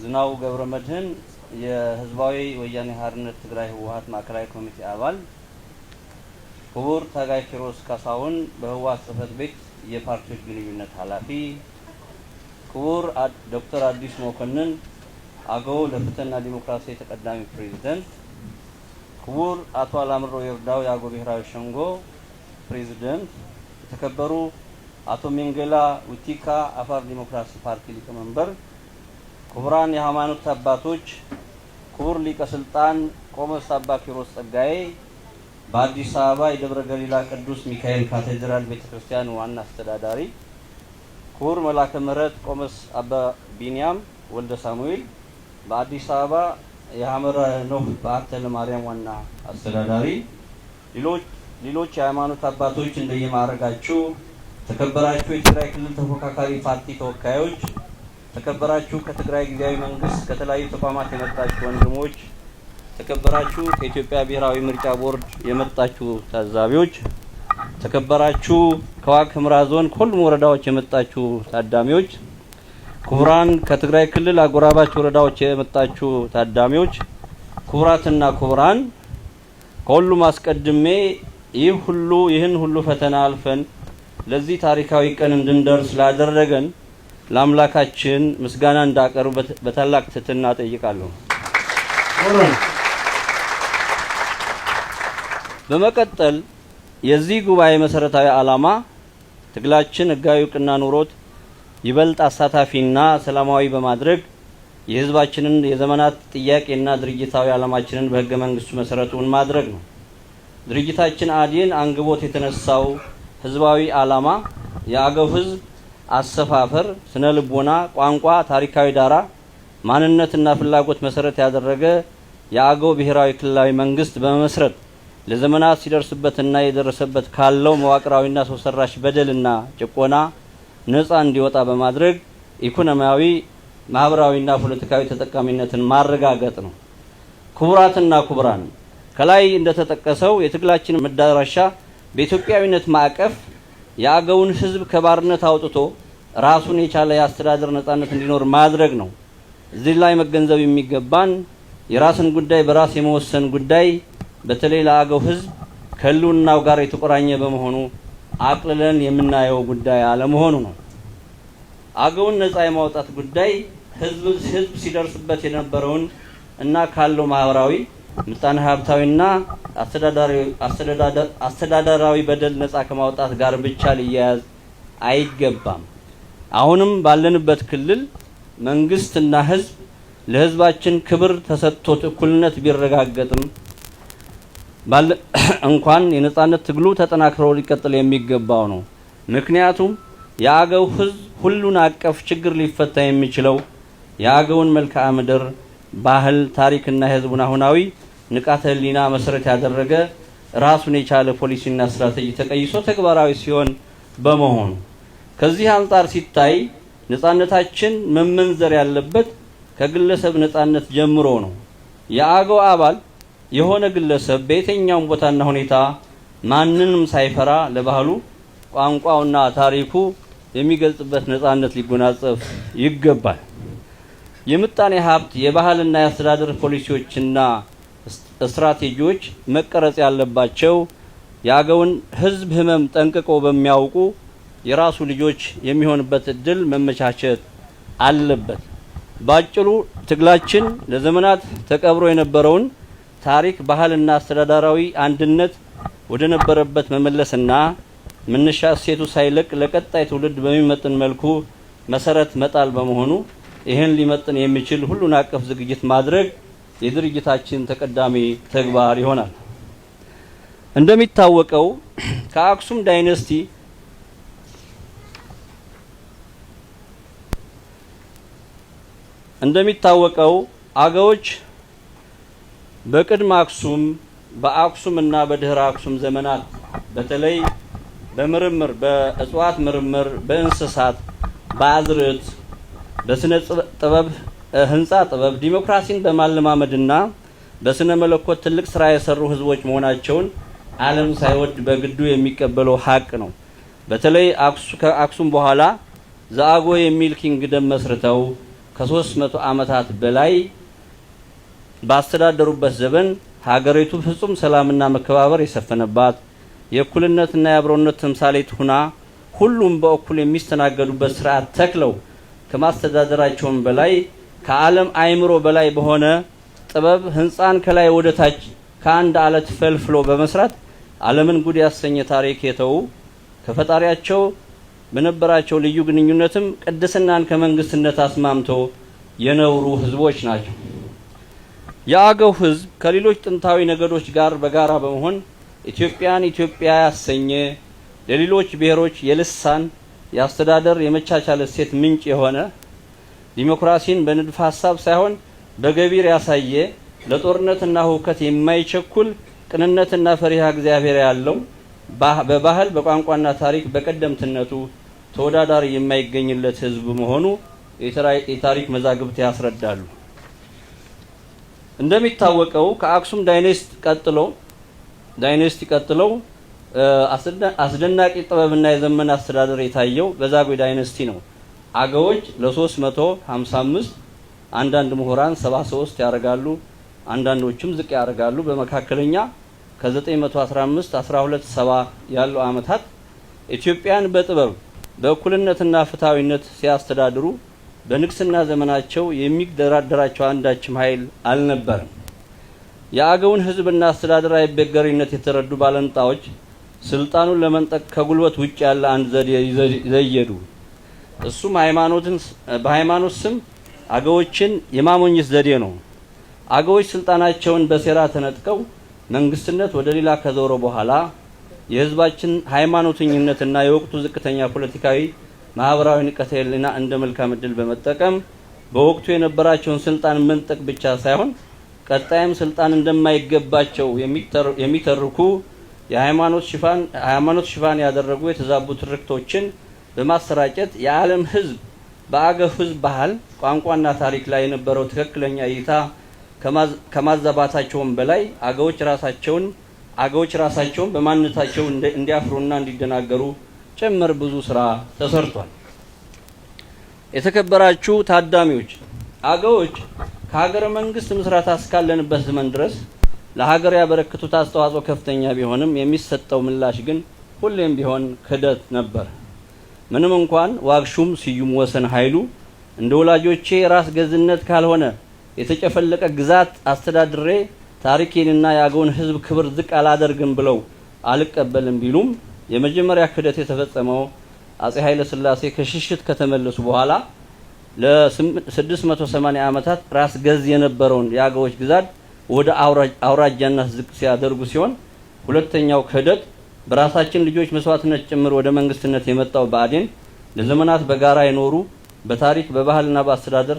ዝናው ገብረመድህን የህዝባዊ ወያኔ ሓርነት ትግራይ ህወሓት ማዕከላዊ ኮሚቴ አባል፣ ክቡር ታጋይ ኪሮስ ካሳሁን በህወሓት ጽሕፈት ቤት የፓርቲዎች ግንኙነት ኃላፊ፣ ክቡር ዶክተር አዲስ መኮንን አገው ለፍትህና ዲሞክራሲ ተቀዳሚ ፕሬዝዳንት፣ ክቡር አቶ አላምሮ ይርዳው የአገው ብሔራዊ ሸንጎ ፕሬዝዳንት፣ የተከበሩ አቶ ሜንጌላ ውቲካ አፋር ዲሞክራሲ ፓርቲ ሊቀመንበር፣ ክቡራን የሃይማኖት አባቶች፣ ክቡር ሊቀ ስልጣን ቆሞስ አባ ኪሮስ ጸጋዬ በአዲስ አበባ የደብረ ገሊላ ቅዱስ ሚካኤል ካቴድራል ቤተክርስቲያን ዋና አስተዳዳሪ፣ ክቡር መላከ ምህረት ቆሞስ አባ ቢንያም ወልደ ሳሙኤል በአዲስ አበባ የሐመረ ኖህ በዓታ ለማርያም ዋና አስተዳዳሪ፣ ሌሎች የሃይማኖት አባቶች እንደየማዕረጋችሁ፣ ተከበራችሁ የትግራይ ክልል ተፎካካሪ ፓርቲ ተወካዮች፣ ተከበራችሁ ከትግራይ ጊዜያዊ መንግስት ከተለያዩ ተቋማት የመጣችሁ ወንድሞች፣ ተከበራችሁ ከኢትዮጵያ ብሔራዊ ምርጫ ቦርድ የመጣችሁ ታዛቢዎች፣ ተከበራችሁ ከዋግ ኽምራ ዞን ከሁሉም ወረዳዎች የመጣችሁ ታዳሚዎች፣ ክቡራን ከትግራይ ክልል አጎራባች ወረዳዎች የመጣችሁ ታዳሚዎች፣ ክቡራትና ክቡራን፣ ከሁሉም አስቀድሜ ይህን ሁሉ ፈተና አልፈን ለዚህ ታሪካዊ ቀን እንድንደርስ ላደረገን ለአምላካችን ምስጋና እንዳቀርብ በታላቅ ትህትና ጠይቃለሁ። በመቀጠል የዚህ ጉባኤ መሰረታዊ ዓላማ ትግላችን ህጋዊ ዕውቅና ኑሮት ይበልጥ አሳታፊና ሰላማዊ በማድረግ የህዝባችንን የዘመናት ጥያቄና ድርጅታዊ ዓላማችንን በህገ መንግስቱ መሰረቱን ማድረግ ነው። ድርጅታችን አዲን አንግቦት የተነሳው ህዝባዊ ዓላማ የአገው ህዝብ አሰፋፈር፣ ስነ ልቦና፣ ቋንቋ፣ ታሪካዊ ዳራ፣ ማንነትና ፍላጎት መሰረት ያደረገ የአገው ብሔራዊ ክልላዊ መንግስት በመመስረት ለዘመናት ሲደርስበትና የደረሰበት ካለው መዋቅራዊና ሰው ሰራሽ በደልና ጭቆና ነፃ እንዲወጣ በማድረግ ኢኮኖሚያዊ፣ ማህበራዊና ፖለቲካዊ ተጠቃሚነትን ማረጋገጥ ነው። ክቡራትና ክቡራን፣ ከላይ እንደተጠቀሰው የትግላችን መዳረሻ በኢትዮጵያዊነት ማዕቀፍ የአገውን ህዝብ ከባርነት አውጥቶ ራሱን የቻለ የአስተዳደር ነፃነት እንዲኖር ማድረግ ነው። እዚህ ላይ መገንዘብ የሚገባን የራስን ጉዳይ በራስ የመወሰን ጉዳይ በተለይ ለአገው ህዝብ ከህልውናው ጋር የተቆራኘ በመሆኑ አቅልለን የምናየው ጉዳይ አለመሆኑ ነው። አገውን ነፃ የማውጣት ጉዳይ ህዝብ ሲደርስበት የነበረውን እና ካለው ማህበራዊ፣ ምጣኔ ሀብታዊና አስተዳደራዊ በደል ነፃ ከማውጣት ጋር ብቻ ሊያያዝ አይገባም። አሁንም ባለንበት ክልል መንግስትና ህዝብ ለህዝባችን ክብር ተሰጥቶት እኩልነት ቢረጋገጥም እንኳን የነጻነት ትግሉ ተጠናክሮ ሊቀጥል የሚገባው ነው። ምክንያቱም የአገው ህዝብ ሁሉን አቀፍ ችግር ሊፈታ የሚችለው የአገውን መልክዓ ምድር፣ ባህል፣ ታሪክና የህዝቡን አሁናዊ ንቃተ ህሊና መሰረት ያደረገ ራሱን የቻለ ፖሊሲና ስትራቴጂ ተቀይሶ ተግባራዊ ሲሆን በመሆኑ ከዚህ አንፃር ሲታይ ነጻነታችን መመንዘር ያለበት ከግለሰብ ነጻነት ጀምሮ ነው። የአገው አባል የሆነ ግለሰብ በየትኛውም ቦታና ሁኔታ ማንንም ሳይፈራ ለባህሉ፣ ቋንቋውና ታሪኩ የሚገልጽበት ነጻነት ሊጎናጸፍ ይገባል። የምጣኔ ሀብት፣ የባህልና የአስተዳደር ፖሊሲዎችና ስትራቴጂዎች መቀረጽ ያለባቸው የአገውን ህዝብ ህመም ጠንቅቆ በሚያውቁ የራሱ ልጆች የሚሆንበት እድል መመቻቸት አለበት። ባጭሩ ትግላችን ለዘመናት ተቀብሮ የነበረውን ታሪክ፣ ባህልና አስተዳደራዊ አንድነት ወደ ነበረበት መመለስና መነሻ እሴቱ ሳይለቅ ለቀጣይ ትውልድ በሚመጥን መልኩ መሰረት መጣል በመሆኑ ይህን ሊመጥን የሚችል ሁሉን አቀፍ ዝግጅት ማድረግ የድርጅታችን ተቀዳሚ ተግባር ይሆናል። እንደሚታወቀው ከአክሱም ዳይነስቲ አገዎች በቅድመ አክሱም፣ በአክሱም እና በድህረ አክሱም ዘመናት በተለይ በምርምር፣ በእጽዋት ምርምር፣ በእንስሳት፣ በአዝርዕት፣ በስነ ጥበብ፣ ህንጻ ጥበብ፣ ዲሞክራሲን በማለማመድና በስነ መለኮት ትልቅ ስራ የሰሩ ህዝቦች መሆናቸውን ዓለም ሳይወድ በግዱ የሚቀበለው ሀቅ ነው። በተለይ ከአክሱም በኋላ ዘአጎ የሚል ኪንግደም መስርተው ከ300 ዓመታት በላይ ባስተዳደሩበት ዘመን ሀገሪቱ ፍጹም ሰላምና መከባበር የሰፈነባት የእኩልነትና የአብሮነት ተምሳሌት ሆና ሁሉም በእኩል የሚስተናገዱበት ስርዓት ተክለው ከማስተዳደራቸውም በላይ ከዓለም አይምሮ በላይ በሆነ ጥበብ ህንፃን ከላይ ወደ ታች ከአንድ አለት ፈልፍሎ በመስራት ዓለምን ጉድ ያሰኘ ታሪክ የተው ከፈጣሪያቸው በነበራቸው ልዩ ግንኙነትም ቅድስናን ከመንግስትነት አስማምተው የነውሩ ህዝቦች ናቸው። የአገው ህዝብ ከሌሎች ጥንታዊ ነገዶች ጋር በጋራ በመሆን ኢትዮጵያን ኢትዮጵያ ያሰኘ ለሌሎች ብሔሮች የልሳን የአስተዳደር የመቻቻል እሴት ምንጭ የሆነ ዲሞክራሲን በንድፈ ሐሳብ ሳይሆን በገቢር ያሳየ ለጦርነትና ሁከት የማይቸኩል ቅንነትና ፈሪሃ እግዚአብሔር ያለው በባህል በቋንቋና ታሪክ በቀደምትነቱ ተወዳዳሪ የማይገኝለት ህዝብ መሆኑ የታሪክ መዛግብት ያስረዳሉ። እንደሚታወቀው ከአክሱም ዳይኔስቲ ቀጥለው አስደናቂ ጥበብና የዘመን አስተዳደር የታየው በዛጉዌ ዳይኔስቲ ነው። አገዎች ለ355 አንዳንድ ምሁራን 73 ያረጋሉ፣ አንዳንዶቹም ዝቅ ያረጋሉ። በመካከለኛ ከ915 1270 ያሉ አመታት ኢትዮጵያን በጥበብ በእኩልነትና ፍትሃዊነት ሲያስተዳድሩ በንግስና ዘመናቸው የሚደራደራቸው አንዳችም ኃይል አልነበረም። የአገውን ህዝብና አስተዳደር አይበገሪነት የተረዱ ባለንጣዎች ስልጣኑን ለመንጠቅ ከጉልበት ውጭ ያለ አንድ ዘዴ ይዘየዱ። እሱም በሃይማኖት ስም አገዎችን የማሞኝት ዘዴ ነው። አገዎች ስልጣናቸውን በሴራ ተነጥቀው መንግስትነት ወደ ሌላ ከዞረ በኋላ የህዝባችን ሃይማኖተኝነትና የወቅቱ ዝቅተኛ ፖለቲካዊ ማህበራዊ ንቀተ ህሊና እንደ መልካም ዕድል በመጠቀም በወቅቱ የነበራቸውን ስልጣን መንጠቅ ብቻ ሳይሆን ቀጣይም ስልጣን እንደማይገባቸው የሚተርኩ የሃይማኖት ሽፋን ያደረጉ የተዛቡ ትርክቶችን በማሰራጨት የዓለም ህዝብ በአገው ህዝብ ባህል ቋንቋና ታሪክ ላይ የነበረው ትክክለኛ እይታ ከማዛባታቸውም በላይ አገዎች ራሳቸውን በማንነታቸው እንዲያፍሩና እንዲደናገሩ ጭምር ብዙ ስራ ተሰርቷል። የተከበራችሁ ታዳሚዎች፣ አገዎች ከሀገረ መንግስት ምስረታ እስካለንበት ዘመን ድረስ ለሀገር ያበረከቱት አስተዋጽኦ ከፍተኛ ቢሆንም የሚሰጠው ምላሽ ግን ሁሌም ቢሆን ክህደት ነበር። ምንም እንኳን ዋግሹም ስዩም ወሰን ኃይሉ እንደ ወላጆቼ ራስ ገዝነት ካልሆነ የተጨፈለቀ ግዛት አስተዳድሬ ታሪኬንና የአገውን ህዝብ ክብር ዝቅ አላደርግም ብለው አልቀበልም ቢሉም የመጀመሪያ ክህደት የተፈጸመው አጼ ኃይለ ሥላሴ ከሽሽት ከተመለሱ በኋላ ለ680 ዓመታት ራስ ገዝ የነበረውን የአገዎች ግዛት ወደ አውራጃነት ዝቅ ሲያደርጉ ሲሆን፣ ሁለተኛው ክህደት በራሳችን ልጆች መስዋዕትነት ጭምር ወደ መንግስትነት የመጣው ብአዴን ለዘመናት በጋራ የኖሩ በታሪክ በባህልና በአስተዳደር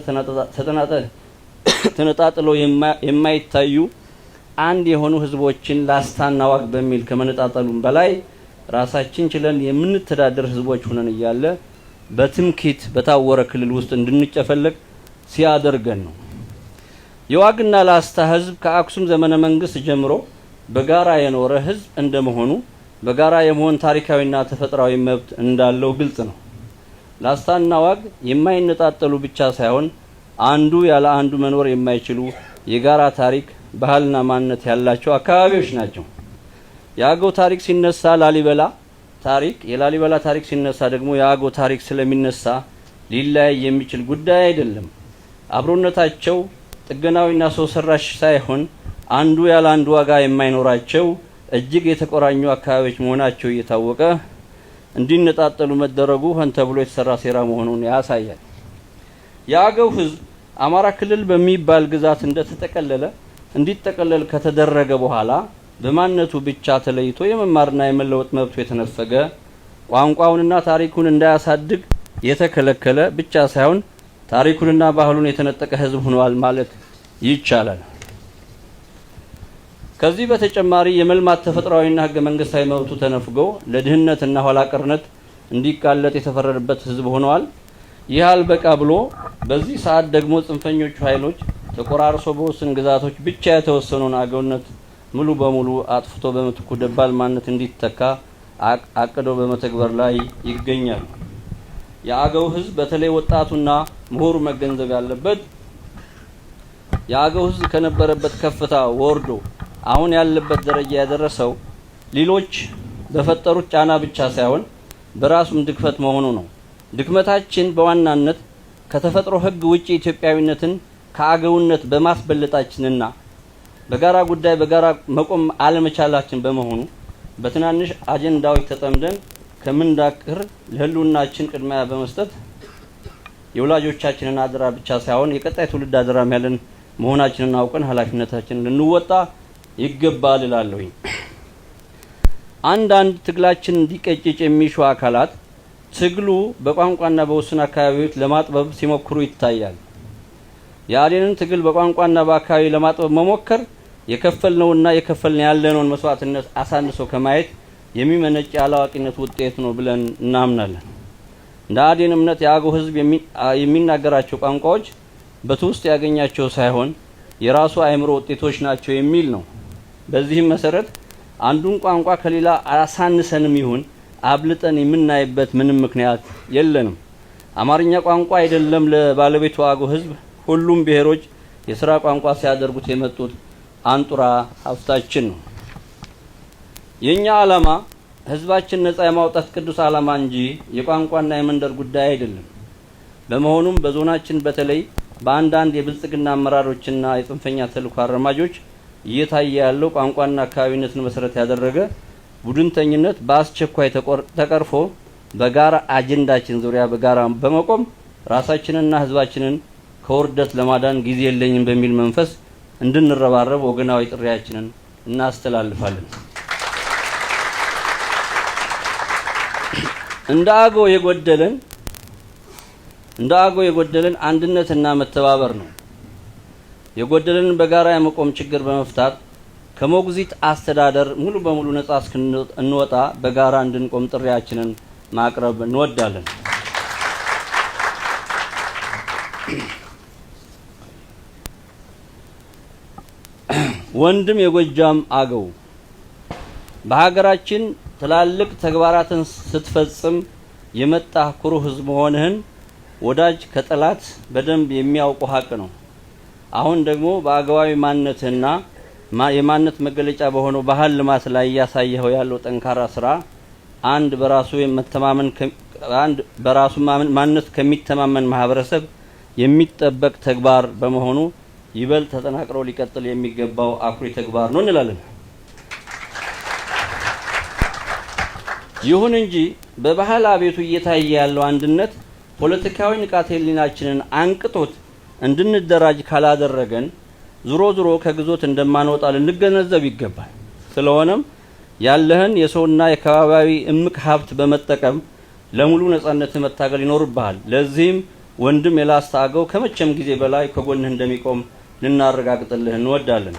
ተነጣጥለው የማይታዩ አንድ የሆኑ ህዝቦችን ላስታና ዋግ በሚል ከመነጣጠሉም በላይ ራሳችን ችለን የምንተዳደር ህዝቦች ሆነን እያለ በትምክህት በታወረ ክልል ውስጥ እንድንጨፈለቅ ሲያደርገን ነው። የዋግና ላስታ ህዝብ ከአክሱም ዘመነ መንግስት ጀምሮ በጋራ የኖረ ህዝብ እንደመሆኑ በጋራ የመሆን ታሪካዊና ተፈጥሯዊ መብት እንዳለው ግልጽ ነው። ላስታና ዋግ የማይነጣጠሉ ብቻ ሳይሆን አንዱ ያለ አንዱ መኖር የማይችሉ የጋራ ታሪክ፣ ባህልና ማንነት ያላቸው አካባቢዎች ናቸው። የአገው ታሪክ ሲነሳ የላሊበላ ታሪክ ሲነሳ ደግሞ የአገው ታሪክ ስለሚነሳ ሊለያይ የሚችል ጉዳይ አይደለም። አብሮነታቸው ጥገናዊና ሰው ሰራሽ ሳይሆን አንዱ ያለ አንዱ ዋጋ የማይኖራቸው እጅግ የተቆራኙ አካባቢዎች መሆናቸው እየታወቀ እንዲነጣጠሉ መደረጉ ሆን ተብሎ የተሰራ ሴራ መሆኑን ያሳያል። የአገው ህዝብ አማራ ክልል በሚባል ግዛት እንዲጠቀለል ከተደረገ በኋላ በማንነቱ ብቻ ተለይቶ የመማርና የመለወጥ መብቱ የተነፈገ፣ ቋንቋውንና ታሪኩን እንዳያሳድግ የተከለከለ ብቻ ሳይሆን ታሪኩንና ባህሉን የተነጠቀ ህዝብ ሆኗል ማለት ይቻላል። ከዚህ በተጨማሪ የመልማት ተፈጥሯዊና ህገ መንግስታዊ መብቱ ተነፍጎ ለድህነትና ኋላ ቀርነት እንዲጋለጥ የተፈረደበት ህዝብ ሆኗል። ይህ አልበቃ ብሎ በዚህ ሰዓት ደግሞ ጽንፈኞቹ ኃይሎች ተቆራርሶ በውስን ግዛቶች ብቻ የተወሰነውን አገውነት ሙሉ በሙሉ አጥፍቶ በምትኩ ደባል ማንነት እንዲተካ አቅዶ በመተግበር ላይ ይገኛሉ። የአገው ህዝብ በተለይ ወጣቱና ምሁሩ መገንዘብ ያለበት የአገው ህዝብ ከነበረበት ከፍታ ወርዶ አሁን ያለበት ደረጃ ያደረሰው ሌሎች በፈጠሩት ጫና ብቻ ሳይሆን በራሱም ድክመት መሆኑ ነው። ድክመታችን በዋናነት ከተፈጥሮ ህግ ውጪ ኢትዮጵያዊነትን ከአገውነት በማስበለጣችንና በጋራ ጉዳይ በጋራ መቆም አለመቻላችን በመሆኑ በትናንሽ አጀንዳዎች ተጠምደን ከምንዳክር ለህልውናችን ቅድሚያ በመስጠት የወላጆቻችንን አደራ ብቻ ሳይሆን የቀጣይ ትውልድ አደራም ያለን መሆናችንን አውቀን ኃላፊነታችንን ልንወጣ ይገባል እላለሁ። አንዳንድ ትግላችን እንዲቀጭጭ የሚሹ አካላት ትግሉ በቋንቋና በውስን አካባቢዎች ለማጥበብ ሲሞክሩ ይታያል። የአዴንን ትግል በቋንቋና በአካባቢ ለማጥበብ መሞከር የከፈልነውና የከፈልን ያለነውን መስዋዕትነት አሳንሶ ከማየት የሚመነጭ አላዋቂነት ውጤት ነው ብለን እናምናለን። እንደ አዴን እምነት የአገው ህዝብ የሚናገራቸው ቋንቋዎች በትውስጥ ያገኛቸው ሳይሆን የራሱ አእምሮ ውጤቶች ናቸው የሚል ነው። በዚህም መሰረት አንዱን ቋንቋ ከሌላ አሳንሰንም ይሁን አብልጠን የምናይበት ምንም ምክንያት የለንም። አማርኛ ቋንቋ አይደለም ለባለቤቱ አገው ህዝብ ሁሉም ብሔሮች የሥራ ቋንቋ ሲያደርጉት የመጡት አንጡራ ሀብታችን ነው። የኛ ዓላማ ህዝባችን ነፃ የማውጣት ቅዱስ ዓላማ እንጂ የቋንቋና የመንደር ጉዳይ አይደለም። በመሆኑም በዞናችን በተለይ በአንዳንድ የብልጽግና አመራሮችና የጽንፈኛ ተልዕኮ አራማጆች እየታየ ያለው ቋንቋና አካባቢነትን መሰረት ያደረገ ቡድንተኝነት በአስቸኳይ ተቀርፎ በጋራ አጀንዳችን ዙሪያ በጋራ በመቆም ራሳችንና ህዝባችንን ከውርደት ለማዳን ጊዜ የለኝም በሚል መንፈስ እንድንረባረብ ወገናዊ ጥሪያችንን እናስተላልፋለን። እንደ አገው የጎደለን አንድነትና መተባበር ነው። የጎደለን በጋራ የመቆም ችግር በመፍታት ከሞግዚት አስተዳደር ሙሉ በሙሉ ነፃ እስክንወጣ በጋራ እንድንቆም ጥሪያችንን ማቅረብ እንወዳለን። ወንድም የጎጃም አገው በሀገራችን ትላልቅ ተግባራትን ስትፈጽም የመጣ ኩሩ ህዝብ መሆንህን ወዳጅ ከጠላት በደንብ የሚያውቁ ሀቅ ነው። አሁን ደግሞ በአገዋዊ ማንነትና የማንነት መገለጫ በሆነው ባህል ልማት ላይ ያሳየው ያለው ጠንካራ ስራ አንድ በራሱ ማንነት ከሚተማመን ማህበረሰብ የሚጠበቅ ተግባር በመሆኑ ይበልጥ ተጠናክሮ ሊቀጥል የሚገባው አኩሪ ተግባር ነው እንላለን። ይሁን እንጂ በባህል አቤቱ እየታየ ያለው አንድነት ፖለቲካዊ ንቃተ ህሊናችንን አንቅቶት እንድንደራጅ ካላደረገን ዙሮ ከግዞት እንደማንወጣ ልንገነዘብ ይገባል። ስለሆነም ያለህን የሰውና የከባቢያዊ እምቅ ሀብት በመጠቀም ለሙሉ ነጻነት መታገል ይኖርብሃል። ለዚህም ወንድም የላስታ አገው ከመቼም ጊዜ በላይ ከጎንህ እንደሚቆም ልናረጋግጥልህ እንወዳለን።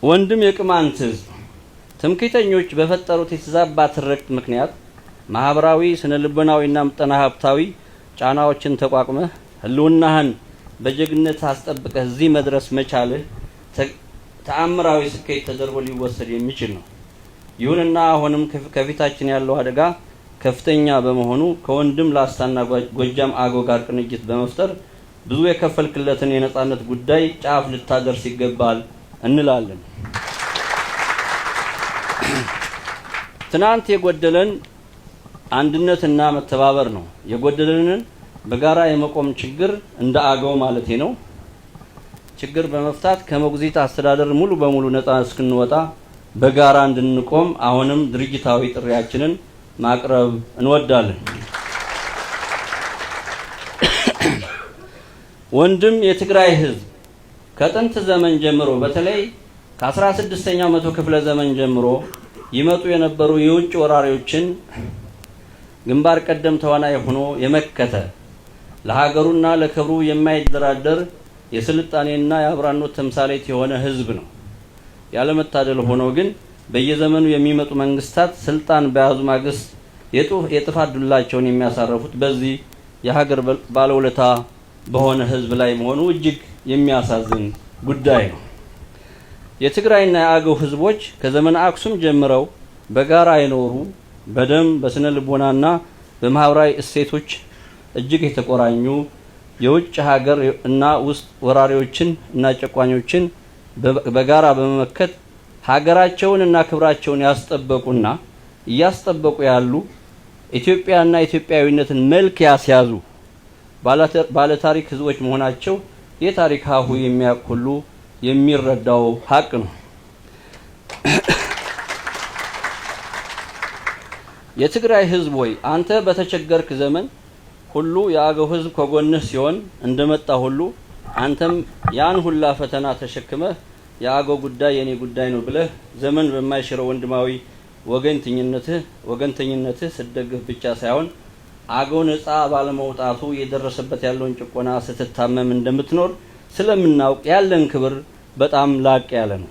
ወንድም የቅማንት ህዝብ ትምክህተኞች በፈጠሩት የተዛባ ትርክት ምክንያት ማህበራዊ ስነልቦናዊና ምጣኔ ሀብታዊ ጫናዎችን ተቋቁመህ ህልውናህን በጀግነት አስጠብቀህ እዚህ መድረስ መቻልህ ተአምራዊ ስኬት ተደርጎ ሊወሰድ የሚችል ነው። ይሁንና አሁንም ከፊታችን ያለው አደጋ ከፍተኛ በመሆኑ ከወንድም ላስታና ጎጃም አገው ጋር ቅንጅት በመፍጠር ብዙ የከፈልክለትን የነጻነት ጉዳይ ጫፍ ልታደርስ ይገባል እንላለን። ትናንት የጎደለን አንድነትና መተባበር ነው። የጎደለንን በጋራ የመቆም ችግር እንደ አገው ማለቴ ነው ችግር በመፍታት ከሞግዚት አስተዳደር ሙሉ በሙሉ ነፃ እስክንወጣ በጋራ እንድንቆም አሁንም ድርጅታዊ ጥሪያችንን ማቅረብ እንወዳለን። ወንድም የትግራይ ህዝብ ከጥንት ዘመን ጀምሮ በተለይ ከ16ኛው መቶ ክፍለ ዘመን ጀምሮ ይመጡ የነበሩ የውጭ ወራሪዎችን ግንባር ቀደም ተዋናይ ሆኖ የመከተ ለሀገሩና ለክብሩ የማይደራደር የስልጣኔና የአብራኖት ተምሳሌት የሆነ ህዝብ ነው። ያለመታደል ሆኖ ግን በየዘመኑ የሚመጡ መንግስታት ስልጣን በያዙ ማግስት የጥፋት ዱላቸውን የሚያሳርፉት በዚህ የሀገር ባለውለታ በሆነ ህዝብ ላይ መሆኑ እጅግ የሚያሳዝን ጉዳይ ነው። የትግራይና የአገው ህዝቦች ከዘመነ አክሱም ጀምረው በጋራ አይኖሩ በደም በስነ ልቦናና በማህበራዊ እሴቶች እጅግ የተቆራኙ የውጭ ሀገር እና ውስጥ ወራሪዎችን እና ጨቋኞችን በጋራ በመመከት ሀገራቸውንና ክብራቸውን ያስጠበቁና እያስጠበቁ ያሉ ኢትዮጵያና ኢትዮጵያዊነትን መልክ ያስያዙ ባለታሪክ ህዝቦች መሆናቸው የታሪክ ሀሁ የሚያውቅ ሁሉ የሚረዳው ሀቅ ነው። የትግራይ ህዝብ ሆይ አንተ በተቸገርክ ዘመን ሁሉ የአገው ህዝብ ከጎንህ ሲሆን እንደመጣ ሁሉ አንተም ያን ሁላ ፈተና ተሸክመህ የአገው ጉዳይ የኔ ጉዳይ ነው ብለህ ዘመን በማይሽረው ወንድማዊ ወገንተኝነትህ ስትደግፍ ብቻ ሳይሆን አገው ነፃ ባለመውጣቱ የደረሰበት ያለውን ጭቆና ስትታመም እንደምትኖር ስለምናውቅ ያለን ክብር በጣም ላቅ ያለ ነው።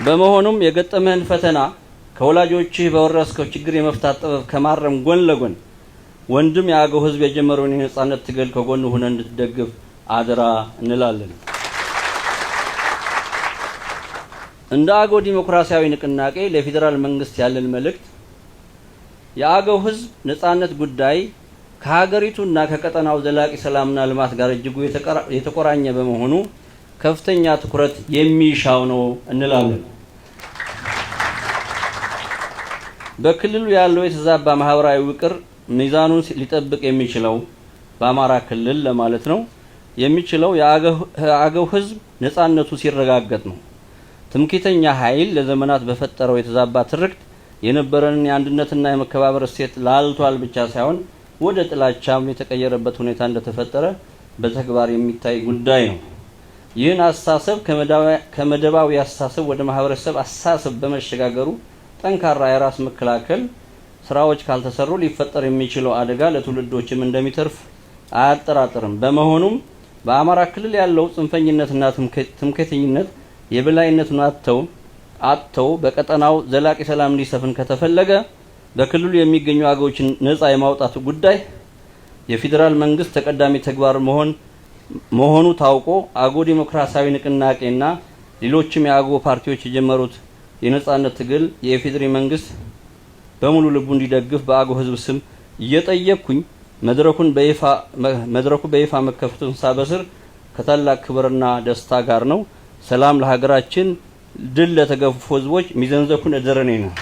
በመሆኑም የገጠመህን ፈተና ከወላጆችህ በወረስከው ችግር የመፍታት ጥበብ ከማረም ጎን ለጎን ወንድም የአገው ህዝብ የጀመረውን የነጻነት ትግል ከጎን ሆነ እንድትደግፍ አደራ እንላለን። እንደ አገው ዲሞክራሲያዊ ንቅናቄ ለፌደራል መንግስት ያለን መልእክት የአገው ህዝብ ነጻነት ጉዳይ ከሀገሪቱና ከቀጠናው ዘላቂ ሰላምና ልማት ጋር እጅጉ የተቆራኘ በመሆኑ ከፍተኛ ትኩረት የሚሻው ነው እንላለን። በክልሉ ያለው የተዛባ ማህበራዊ ውቅር ሚዛኑን ሊጠብቅ የሚችለው በአማራ ክልል ለማለት ነው የሚችለው የአገው ህዝብ ነጻነቱ ሲረጋገጥ ነው። ትምክህተኛ ኃይል ለዘመናት በፈጠረው የተዛባ ትርክት የነበረንን የአንድነትና የመከባበር እሴት ላልቷል ብቻ ሳይሆን ወደ ጥላቻም የተቀየረበት ሁኔታ እንደተፈጠረ በተግባር የሚታይ ጉዳይ ነው። ይህን አስተሳሰብ ከመደባዊ አስተሳሰብ ወደ ማህበረሰብ አስተሳሰብ በመሸጋገሩ ጠንካራ የራስ መከላከል ስራዎች ካልተሰሩ ሊፈጠር የሚችለው አደጋ ለትውልዶችም እንደሚተርፍ አያጠራጥርም። በመሆኑም በአማራ ክልል ያለው ጽንፈኝነትና ትምክህተኝነት የበላይነቱን አጥተው በቀጠናው ዘላቂ ሰላም እንዲሰፍን ከተፈለገ በክልሉ የሚገኙ አገዎችን ነፃ የማውጣት ጉዳይ የፌደራል መንግስት ተቀዳሚ ተግባር መሆኑ ታውቆ አገው ዲሞክራሲያዊ ንቅናቄና ሌሎችም የአገው ፓርቲዎች የጀመሩት የነጻነት ትግል የፌደራል መንግስት በሙሉ ልቡ እንዲደግፍ በአገው ህዝብ ስም እየጠየቅኩኝ መድረኩ በይፋ መከፈቱን ሳበስር ከታላቅ ክብርና ደስታ ጋር ነው። ሰላም ለሀገራችን፣ ድል ለተገፉ ህዝቦች። ሚዘንዘኩን እደረኔ ነው።